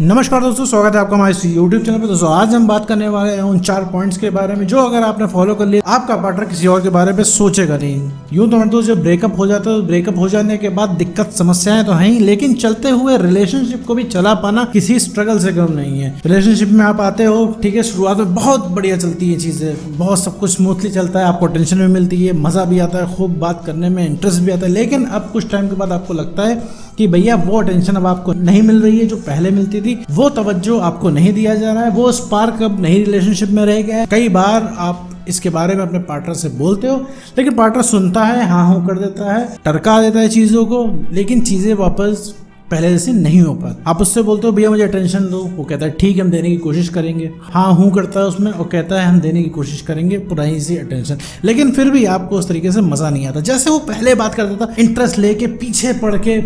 नमस्कार दोस्तों, स्वागत है आपका हमारे YouTube चैनल पर। दोस्तों आज हम बात करने वाले हैं उन 4 पॉइंट्स के बारे में जो अगर आपने फॉलो कर लिया आपका पार्टनर किसी और के बारे में सोचेगा नहीं। यूं तो दोस्तों जब ब्रेकअप हो जाता है तो ब्रेकअप हो जाने के बाद दिक्कत समस्याएं तो हैं ही, लेकिन चलते हुए रिलेशनशिप को भी चला पाना किसी स्ट्रगल से कम नहीं है। रिलेशनशिप में आप आते हो, ठीक है, शुरुआत में बहुत बढ़िया चलती है चीजें, बहुत सब कुछ स्मूथली चलता है, आपको टेंशन भी मिलती है, मजा भी आता है, खूब बात करने में इंटरेस्ट भी आता है। लेकिन अब कुछ टाइम के बाद आपको लगता है कि भैया वो टेंशन अब आपको नहीं मिल रही है जो पहले मिलती थी, वो तवज्जो आपको नहीं दिया जा रहा है, वो स्पार्क अब नहीं रिलेशनशिप में रह गया है। कई बार आप इसके बारे में अपने पार्टनर से बोलते हो, लेकिन पार्टनर सुनता है, हाँ हूँ कर देता है, टरका देता है चीज़ों को, लेकिन चीज़ें वापस पहले जैसे नहीं हो पाती। आप उससे बोलते हो भैया मुझे अटेंशन दो, वो कहता है ठीक है हम देने की कोशिश करेंगे, हाँ हूँ करता है उसमें और कहता है हम देने की कोशिश करेंगे पुरानी सी अटेंशन, लेकिन फिर भी आपको उस तरीके से मज़ा नहीं आता जैसे वो पहले बात करता था। इंटरेस्ट लेके पीछे पड़ के,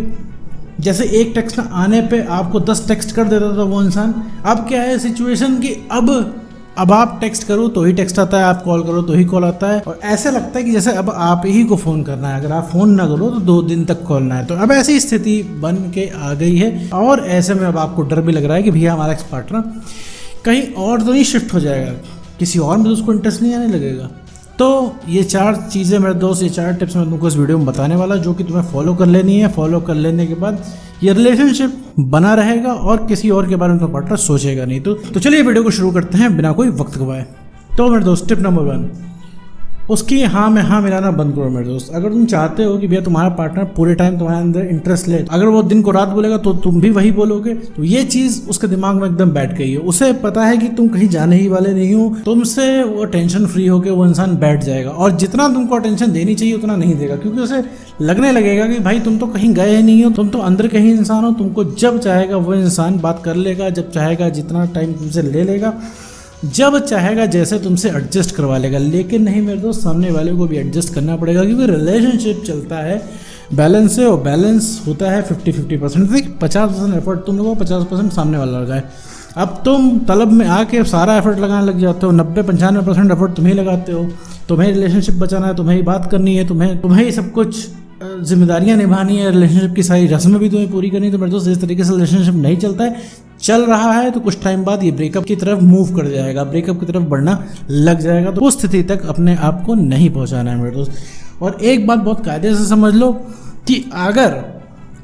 जैसे एक टेक्स्ट आने पे आपको 10 टेक्स्ट कर देता था वो इंसान। अब क्या है सिचुएशन कि अब आप टेक्स्ट करो तो ही टेक्स्ट आता है, आप कॉल करो तो ही कॉल आता है, और ऐसे लगता है कि जैसे अब आप ही को फ़ोन करना है, अगर आप फ़ोन ना करो तो 2 दिन तक कॉल ना है। तो अब ऐसी स्थिति बन के आ गई है, और ऐसे में अब आपको डर भी लग रहा है कि भैया हमारा एक्स पार्टनर कहीं और तो नहीं शिफ्ट हो जाएगा, किसी और में तो उसको इंटरेस्ट नहीं आने लगेगा। तो ये 4 चीज़ें मेरे दोस्त, ये 4 टिप्स मैं तुमको इस वीडियो में बताने वाला, जो कि तुम्हें फॉलो कर लेनी है। फॉलो कर लेने के बाद ये रिलेशनशिप बना रहेगा और किसी और के बारे में तो पार्टनर सोचेगा नहीं। तो चलिए वीडियो को शुरू करते हैं बिना कोई वक्त गवाए। तो मेरे दोस्त टिप नंबर 1, उसकी हाँ में हाँ मिलाना बंद करो मेरे दोस्त। अगर तुम चाहते हो कि भैया तुम्हारा पार्टनर पूरे टाइम तुम्हारे अंदर इंटरेस्ट ले, अगर वो दिन को रात बोलेगा तो तुम भी वही बोलोगे, तो ये चीज़ उसके दिमाग में एकदम बैठ गई है। उसे पता है कि तुम कहीं जाने ही वाले नहीं हो, तुमसे वो टेंशन फ्री होकर वो इंसान बैठ जाएगा, और जितना तुमको अटेंशन देनी चाहिए उतना नहीं देगा, क्योंकि उसे लगने लगेगा कि भाई तुम तो कहीं गए ही नहीं हो, तुम तो अंदर कहीं इंसान हो, तुमको जब चाहेगा वो इंसान बात कर लेगा, जब चाहेगा जितना टाइम तुमसे ले लेगा, जब चाहेगा जैसे तुमसे एडजस्ट करवा लेगा। लेकिन नहीं मेरे दोस्त, सामने वाले को भी एडजस्ट करना पड़ेगा, क्योंकि रिलेशनशिप चलता है बैलेंस से, और बैलेंस होता है 50-50%। देखिए 50% एफर्ट तुम लोगों को 50% सामने वाला लगाए। अब तुम तलब में आके सारा एफर्ट लगाने लग जाते हो, 90-95% एफर्ट तुम ही लगाते हो। तुम्हें रिलेशनशिप बचाना है, तुम्हें ही बात करनी है, तुम्हें ही सब कुछ जिम्मेदारियां निभानी है, रिलेशनशिप की सारी रस्में भी तुम्हें पूरी करनी है। तो मेरे दोस्त इस तरीके से रिलेशनशिप नहीं चलता है। चल रहा है तो कुछ टाइम बाद ये ब्रेकअप की तरफ मूव कर जाएगा, ब्रेकअप की तरफ बढ़ना लग जाएगा। तो उस स्थिति तक अपने आप को नहीं पहुंचाना है मेरे दोस्त। और एक बात बहुत कायदे से समझ लो कि अगर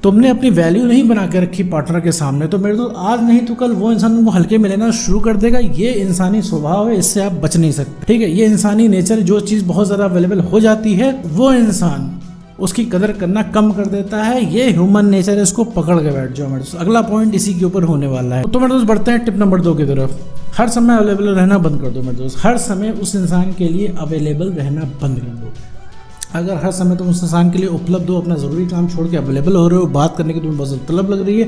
तुमने अपनी वैल्यू नहीं बना के रखी पार्टनर के सामने, तो मेरे दोस्त आज नहीं तो कल वो इंसान तुमको हल्के में लेना शुरू कर देगा। ये इंसानी स्वभाव है, इससे आप बच नहीं सकते, ठीक है। ये इंसानी नेचर, जो चीज़ बहुत ज़्यादा अवेलेबल हो जाती है वो इंसान उसकी कदर करना कम कर देता है। ये ह्यूमन नेचर है, इसको पकड़ के बैठ जाओ मेरे दोस्त। अगला पॉइंट इसी के ऊपर होने वाला है। तो मेरे दोस्त बढ़ते हैं टिप नंबर 2 की तरफ। हर समय अवेलेबल रहना बंद कर दो मेरे दोस्त। हर समय उस इंसान के लिए अवेलेबल रहना बंद कर दो। अगर हर समय तुम उस इंसान के लिए उपलब्ध हो, अपना ज़रूरी काम छोड़ के अवेलेबल हो रहे हो, बात करने की तुम्हें बहुत ज़्यादा तलब लग रही है,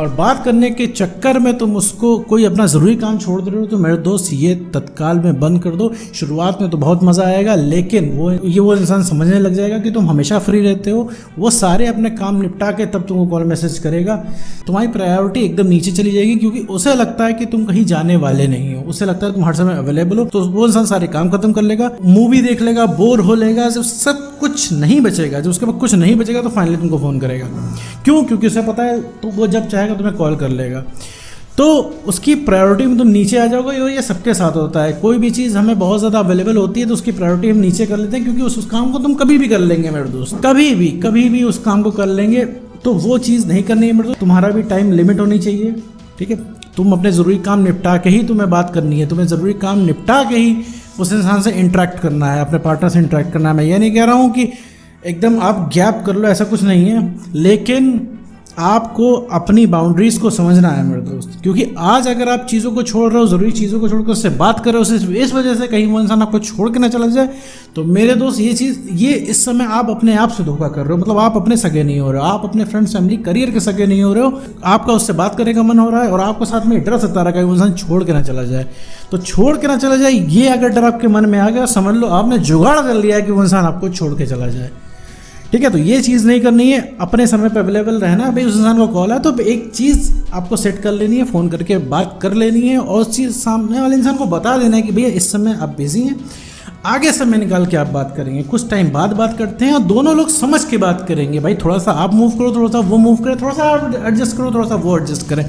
और बात करने के चक्कर में तुम उसको कोई अपना ज़रूरी काम छोड़ दे रहे हो, तो मेरे दोस्त ये तत्काल में बंद कर दो। शुरुआत में तो बहुत मज़ा आएगा, लेकिन वो इंसान समझने लग जाएगा कि तुम हमेशा फ्री रहते हो। वो सारे अपने काम निपटा के तब तुमको कॉल मैसेज करेगा। तुम्हारी प्रायोरिटी एकदम नीचे चली जाएगी, क्योंकि उसे लगता है कि तुम कहीं जाने वाले नहीं हो, उसे लगता है तुम हर समय अवेलेबल हो। तो वो इंसान सारे काम खत्म कर लेगा, मूवी देख लेगा, बोर हो लेगा, सब कुछ नहीं बचेगा। जब उसके बाद कुछ नहीं बचेगा तो फाइनली तुमको फ़ोन करेगा। क्यों? क्योंकि उसे पता है तो वो जब चाहेगा तुम्हें कॉल कर लेगा। तो उसकी प्रायोरिटी में तुम नीचे आ जाओगे, और ये सबके साथ होता है। कोई भी चीज़ हमें बहुत ज़्यादा अवेलेबल होती है तो उसकी प्रायोरिटी हम नीचे कर लेते हैं, क्योंकि उस काम को तुम कभी भी कर लेंगे मेरे दोस्त, कभी भी उस काम को कर लेंगे। तो वो चीज़ नहीं करनी है मेरे दोस्त। तुम्हारा भी टाइम लिमिट होनी चाहिए, ठीक है। तुम अपने ज़रूरी काम निपटा के ही तुम्हें बात करनी है, तुम्हें ज़रूरी काम निपटा के ही उस इंसान से इंटरेक्ट करना है, अपने पार्टनर से इंटरेक्ट करना है। मैं ये नहीं कह रहा हूँ कि एकदम आप गैप कर लो, ऐसा कुछ नहीं है, लेकिन आपको अपनी बाउंड्रीज़ को समझना है मेरे दोस्त। क्योंकि आज अगर आप चीज़ों को छोड़ रहे हो, ज़रूरी चीज़ों को छोड़कर उससे बात कर रहे हो, सिर्फ इस वजह से कहीं वो इंसान आपको छोड़ के ना चला जाए, तो मेरे दोस्त ये इस समय आप अपने आप से धोखा कर रहे हो। मतलब आप अपने सगे नहीं हो रहे हो, आप अपने फ्रेंड्स, फैमिली, करियर के सगे नहीं हो रहे हो। आपका उससे बात करने का मन हो रहा है, और आपको साथ में डर सता रहा है कि वो इंसान छोड़ के ना चला जाए। तो छोड़ के ना चला जाए, ये अगर डर आपके मन में आ गया, समझ लो आपने जुगाड़ कर लिया है कि वो इंसान आपको छोड़ के चला जाए, ठीक है। तो ये चीज़ नहीं करनी है, अपने समय पे अवेलेबल रहना। भाई उस इंसान को कॉल है तो एक चीज़ आपको सेट कर लेनी है, फ़ोन करके बात कर लेनी है, और उस चीज़ सामने वाले इंसान को बता देना है कि भैया इस समय आप बिजी हैं, आगे समय निकाल के आप बात करेंगे, कुछ टाइम बाद बात करते हैं, और दोनों लोग समझ के बात करेंगे। भाई थोड़ा सा आप मूव करो, थोड़ा सा वो मूव करे, थोड़ा सा आप एडजस्ट करो, थोड़ा सा वो एडजस्ट करें।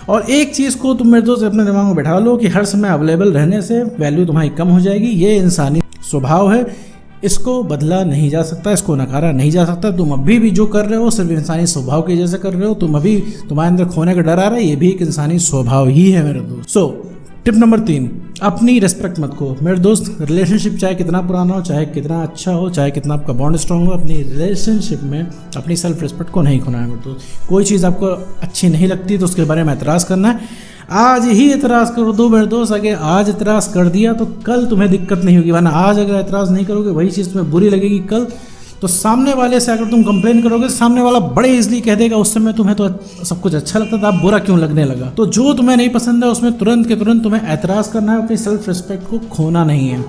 और एक चीज़ को तुम मेरे दोस्त अपने दिमाग में बैठा लो कि हर समय अवेलेबल रहने से वैल्यू तुम्हारी कम हो जाएगी। ये इंसानी स्वभाव है, इसको बदला नहीं जा सकता, इसको नकारा नहीं जा सकता। तुम अभी भी जो कर रहे हो सिर्फ इंसानी स्वभाव की वजह से कर रहे हो। तुम अभी तुम्हारे अंदर खोने का डर आ रहा है, ये भी एक इंसानी स्वभाव ही है मेरे दोस्त। सो टिप नंबर 3, अपनी रिस्पेक्ट मत खो मेरे दोस्त। रिलेशनशिप चाहे कितना पुराना हो, चाहे कितना अच्छा हो, चाहे कितना आपका बॉन्ड स्ट्रांग हो, अपनी रिलेशनशिप में अपनी सेल्फ रिस्पेक्ट को नहीं खोना है मेरे दोस्त। कोई चीज़ आपको अच्छी नहीं लगती तो उसके बारे में एतराज़ करना है, आज ही एतराज़ कर दो मेरे दोस्त। अगर आज एतराज़ कर दिया तो कल तुम्हें दिक्कत नहीं होगी, वरना आज अगर एतराज़ नहीं करोगे वही चीज़ तुम्हें बुरी लगेगी कल। तो सामने वाले से अगर तुम कंप्लेन करोगे, सामने वाला बड़े इजली कह देगा उस समय तुम्हें तो सब कुछ अच्छा लगता था, अब बुरा क्यों लगने लगा। तो जो तुम्हें नहीं पसंद है उसमें तुरंत के तुरंत तुम्हें एतराज़ करना है, अपनी सेल्फ रिस्पेक्ट को खोना नहीं है।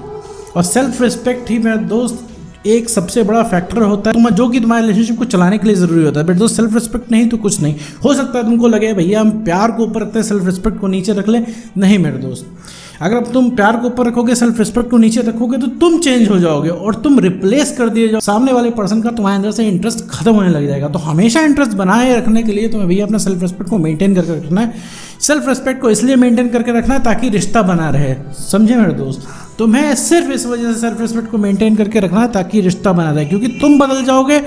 और सेल्फ रिस्पेक्ट ही मेरे दोस्त एक सबसे बड़ा फैक्टर होता है जो कि तुम्हारे रिलेशनशिप को चलाने के लिए ज़रूरी होता है। बट दोस्त सेल्फ रिस्पेक्ट नहीं तो कुछ नहीं। हो सकता है तुमको लगे भैया हम प्यार को ऊपर रखते हैं, सेल्फ रिस्पेक्ट को नीचे रख ले। नहीं मेरे दोस्त, अगर अब तुम प्यार को ऊपर रखोगे, सेल्फ रिस्पेक्ट को नीचे रखोगे तो तुम चेंज हो जाओगे और तुम रिप्लेस कर दिए जाओ। सामने वाले पर्सन का तुम्हारे अंदर से इंटरेस्ट खत्म होने लग जाएगा। तो हमेशा इंटरेस्ट बनाए रखने के लिए तुम्हें भैया अपना सेल्फ रिस्पेक्ट को मेंटेन करके रखना है। सेल्फ रिस्पेक्ट को इसलिए मेंटेन करके रखना है ताकि रिश्ता बना रहे, समझे मेरे दोस्त। तुम्हें सिर्फ इस वजह से सेल्फ रिस्पेक्ट को मेंटेन करके रखना है ताकि रिश्ता बना रहे, क्योंकि तुम बदल जाओगे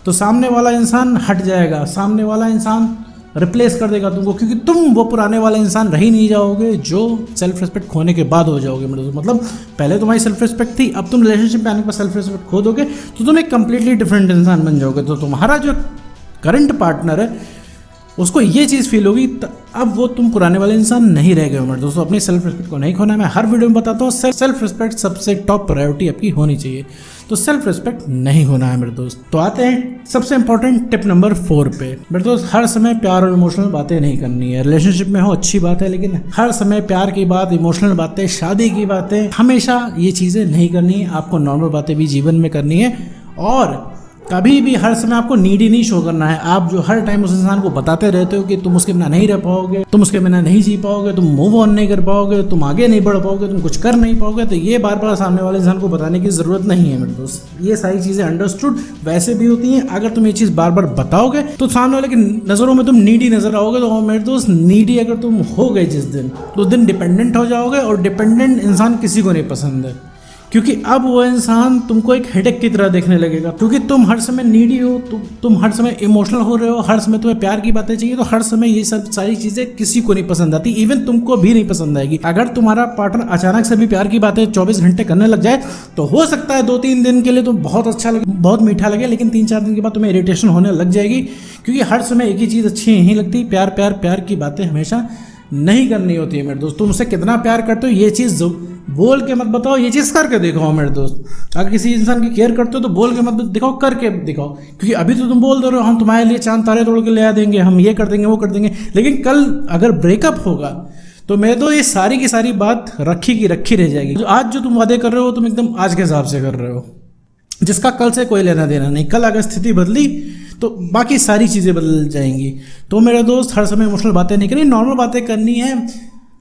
तो सामने वाला इंसान हट जाएगा, सामने वाला इंसान रिप्लेस कर देगा तुमको, क्योंकि तुम वो पुराने वाला इंसान रह ही नहीं जाओगे जो सेल्फ रिस्पेक्ट खोने के बाद हो जाओगे मेरे दोस्त। मतलब पहले तुम्हारी सेल्फ रिस्पेक्ट थी, अब तुम रिलेशनशिप में आने के बाद सेल्फ रिस्पेक्ट खो दोगे तो तुम एक कंप्लीटली डिफरेंट इंसान बन जाओगे। तो तुम्हारा जो करंट पार्टनर है उसको ये चीज़ फील होगी अब वो तुम पुराने वाले इंसान नहीं रह गए हो मेरे दोस्तों। अपनी सेल्फ रिस्पेक्ट को नहीं खोना है। मैं हर वीडियो में बताता हूँ सेल्फ रिस्पेक्ट सबसे टॉप प्रायोरिटी आपकी होनी चाहिए, तो सेल्फ रिस्पेक्ट नहीं होना है मेरे दोस्त। तो आते हैं सबसे इंपॉर्टेंट टिप नंबर 4 पे मेरे दोस्त। हर समय प्यार और इमोशनल बातें नहीं करनी है। रिलेशनशिप में हो अच्छी बात है, लेकिन हर समय प्यार की बात, इमोशनल बातें, शादी की बातें, हमेशा ये चीज़ें नहीं करनी है। आपको नॉर्मल बातें भी जीवन में करनी है और कभी भी हर समय आपको नीडी नहीं शो करना है। आप जो हर टाइम उस इंसान को बताते रहते हो कि तुम उसके बिना नहीं रह पाओगे, तुम उसके बिना नहीं जी पाओगे, तुम मूव ऑन नहीं कर पाओगे, तुम आगे नहीं बढ़ पाओगे, तुम कुछ कर नहीं पाओगे, तो ये बार बार सामने वाले इंसान को बताने की ज़रूरत नहीं है मेरे दोस्त। ये सारी चीज़ें अंडरस्टूड वैसे भी होती हैं। अगर तुम ये चीज़ बार बार बताओगे तो सामने वाले की नज़रों में तुम नीडी नजर आओगे। तो मेरे दोस्त नीडी अगर तुम हो गए जिस दिन, तो उस दिन डिपेंडेंट हो जाओगे और डिपेंडेंट इंसान किसी को नहीं पसंद है, क्योंकि अब वो इंसान तुमको एक हेडेक की तरह देखने लगेगा। क्योंकि तुम हर समय नीडी हो, तुम हर समय इमोशनल हो रहे हो, हर समय तुम्हें प्यार की बातें चाहिए, तो हर समय ये सब सारी चीज़ें किसी को नहीं पसंद आती, इवन तुमको भी नहीं पसंद आएगी। अगर तुम्हारा पार्टनर अचानक से भी प्यार की बातें 24 घंटे करने लग जाए तो हो सकता है 2-3 दिन के लिए तो बहुत अच्छा लगे, बहुत मीठा लगे, लेकिन 3-4 दिन के बाद तुम्हें इरिटेशन होने लग जाएगी, क्योंकि हर समय एक ही चीज़ अच्छी नहीं लगती। प्यार प्यार प्यार की बातें हमेशा नहीं करनी होती है मेरे दोस्त। तुम उससे कितना प्यार करते हो ये चीज़ बोल के मत बताओ, ये चीज़ करके दिखाओ मेरे दोस्त। अगर किसी इंसान की केयर करते हो तो बोल के मत दिखाओ, करके दिखाओ। क्योंकि अभी तो तुम बोल दे रहे हो हम तुम्हारे लिए चांद तारे तोड़ के ले आ देंगे, हम ये कर देंगे वो कर देंगे, लेकिन कल अगर ब्रेकअप होगा तो मेरे तो ये सारी की सारी बात रखी की रखी रह जाएगी। जो आज जो तुम वादे कर रहे हो तुम एकदम आज के हिसाब से कर रहे हो, जिसका कल से कोई लेना देना नहीं। कल अगर स्थिति बदली तो बाकी सारी चीज़ें बदल जाएंगी। तो मेरे दोस्त हर समय इमोशनल बातें नहीं करनी, नॉर्मल बातें करनी है,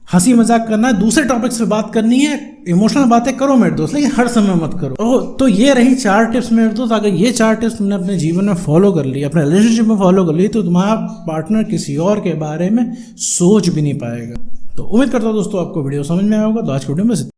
हंसी मजाक करना है, दूसरे टॉपिक्स पे बात करनी है, इमोशनल बातें करो मेरे दोस्त, लेकिन हर समय मत करो। तो ये रही 4 टिप्स मेरे दोस्त। अगर ये 4 टिप्स तुमने अपने जीवन में फॉलो कर ली, अपने रिलेशनशिप में फॉलो कर ली, तो तुम्हारा पार्टनर किसी और के बारे में सोच भी नहीं पाएगा। तो उम्मीद करता हूँ दोस्तों आपको वीडियो समझ में आया होगा। तो आज की वीडियो में